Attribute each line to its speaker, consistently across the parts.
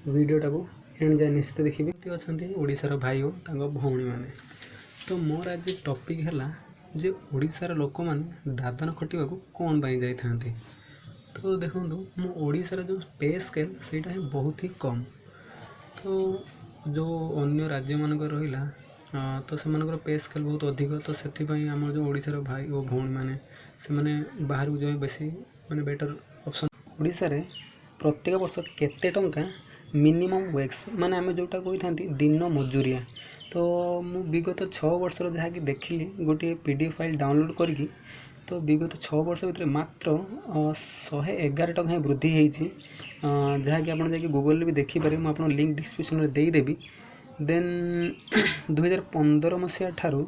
Speaker 1: वीडियोटा को एंड जाए निश्चित देखिए। अच्छा ओडिशार भाई और भौणी मैंने तो मोर आज टॉपिक है जे ओडिशार लोक मैंने दादन खटिया कौन पाई जाइथांती। तो देखो मो ओडिशार जो पे स्केल सेटा ही बहुत ही कम। तो जो अन्य राज्य मानक रहिला तो से पे स्केल बहुत अधिक। तो से आम जो ओडिशार भाई और भौणी मैंने से माने बाहर को जाए बेसी माने बेटर ऑप्शन। ओडिशा रे प्रत्येक वर्ष केते टंका मिनिमम वेक्स माने आम जोटा कही था दिन मजूरिया। तो मु विगत 6 वर्षर जहाँ कि देखिली गोटे पीडीएफ फाइल डाउनलोड करके तो विगत 6 वर्ष भितर मात्र 111 टଙ୍କା ही वृद्धि होती जहाँकि आप गूगल भी देखिपारे। मुझे लिंक डिस्क्रिप्शन में देदेवी। देन 2015 मसीहा ठारू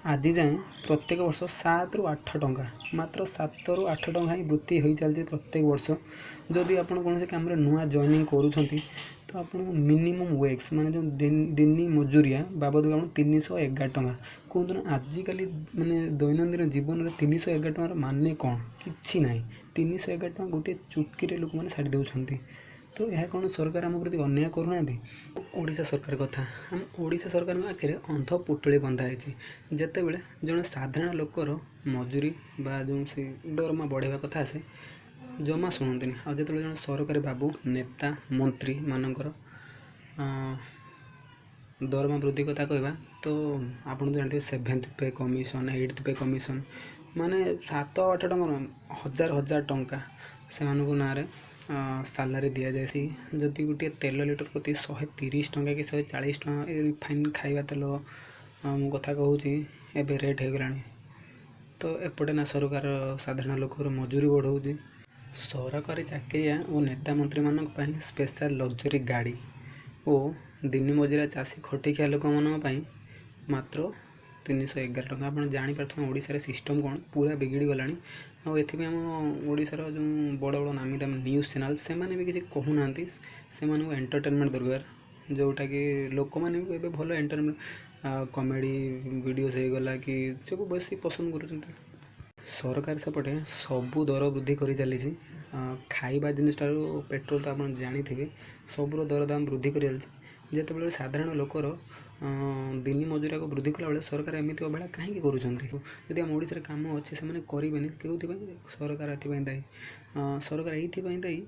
Speaker 1: आज जाए प्रत्येक वर्ष 7 ରୁ 8 ଟଙ୍କା मात्र 7 ରୁ 8 ଟଙ୍କା ही वृद्धि हो चलती प्रत्येक वर्ष। जदि आप कौन कम नुआ जॉइनिंग करुँच तो आप मिनिमम वेक्स माने जो दिन मजूरिया बाबद को 311 टଙ୍କା कहतु ना। आजिकल माने दैनंदिन जीवन में 311 टଙ୍କାର माने कौन कि ना। 311 ଟଙ୍କା गोटे चुटकी लोक मैंने छाड़ी देउछंती। तो यह कौन सरकार आम प्रति अन्याय करूना। ओडिशा सरकार कथा आम ओडिशा सरकार आखिर अंध पुटुली बंधा है। जिते बड़े जड़े साधारण लोकर मजूरी बा जो सी दरमा बढ़ावा कथा आसे जमा शुणुनि। आ जो जन सरकारी बाबू नेता मंत्री मानकर दरमा वृद्धि कथा कहवा तो आप जानते 7th पे कमिशन 8th पे कमिशन माने 7-8 टଙ୍କା हजार हजार टंका से ना सालारी दि जाए। जदि गोटे तेल लिटर प्रति 130 टଙ୍କା कि 140 टଙ୍କା रिफाइन खाଇବା तेल मु कथा कहूँ एवं रेट हो गलानी। तो एपटे ना सरकार साधारण लोकर मजूरी बढ़ाऊँ। सरकारी चाकरिया और नेता मंत्री मान स्पेशल लग्जरी गाड़ी और दिन मजूरिया चाषी खटिकिया लोक मान मात्र 311 टଙ୍କା। आप जापारे ओडिशा सिस्टम कौन पूरा बिगड़ी गलानी। आम ओडिशार जो बड़ बड़ नामी दामी न्यूज़ चैनल से माने भी किसी कहूना से एंटरटेनमेंट दरकार जोटा कि लोक मैंने भी भल एंटरटेनमेंट कॉमेडी वीडियोस हो गला कि सब बेस पसंद कर। सरकार सेपटे सबू दर वृद्धि कर चली खाଇବା जिनिस पेट्रोल तो आप जानी सबूर दर दाम वृद्धि कर चलती। जिते साधारण लोकर दिन मजूरिया को वृद्धि कला बेले सरकार एमती अवहेला कहीं करुँच। आम ओडिशा काम अच्छे से करेंगे क्यों सरकार ये दायी। सरकार ये दायी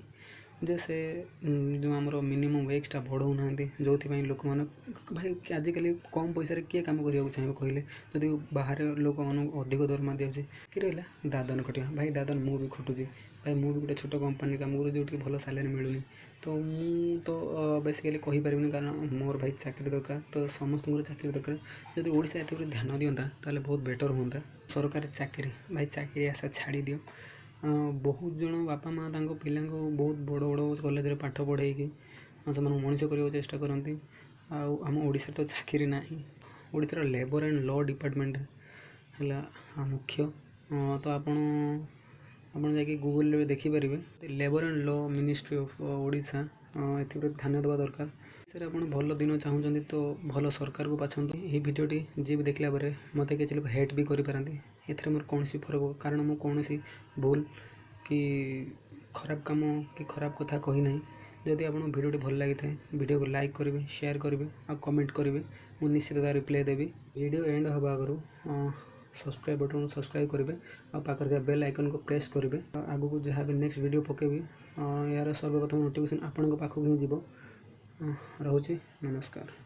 Speaker 1: जे से जो आमर मिनिमम वेक्सटा बढ़ाऊ ना जो लोक मैंने भाई आजिकल कम पैसा किए कम करने चाहिए कहले जदि बाहर लोक मान अधिक दरमा दिखे कि रहा दादन खटिया भाई दादन मु भी खटुची भाई मु भी गोटे छोट कंपानी काम करूँ जो भल सालारी मिलूनी। तो मु तो बेसिकली कहीपरि कारण मोर भाई चाकरी दरकार तो समस्त चाकरी दरकार। जदि ओडिशा ए ध्यान दिंता ताले बहुत बेटर होता। सरकारी चाकरी भाई चाकरी आशा छाड़ी दियो। बहुत जन बापा माँ पिला बहुत बड़ बड़ कॉलेज रे पाठ पढ़ेगी से मनीष करने चेष्टा करती। आम ओडिशा तो चाकरी ना ओडिशार लेबर एंड लॉ डिपार्टमेंट है मुख्य। तो आपण जाकि गूगल में देखिपारे labour and law ministry of Odisha ए ध्यान देवा दरकार। सर आप भल दिन चाहूँगी तो भल सरकार को बाछंतु। यही भिडियोटी जी भी देखला बेले मत किसी लोग हेट भी करें ए मोर कौन फरक कारण मुझे कौन भूल कि खराब काम कि खराब कथा कही ना। जदि आप भिडियोटी भल लगी था वीडियो को लाइक करेंगे शेयर करेंगे और कमेंट करेंगे मुझे निश्चित रिप्लाई देवी। वीडियो एंड हवा आगु सब्सक्राइब बटन सब्सक्राइब करेंगे और पाखे बेल आइकन को प्रेस करेंगे। आगू को जहाँ भी नेक्स्ट वीडियो पकेबी यार सर्वप्रथम नोटिफिकेशन आपण पाखक ही जीव। रोचे नमस्कार।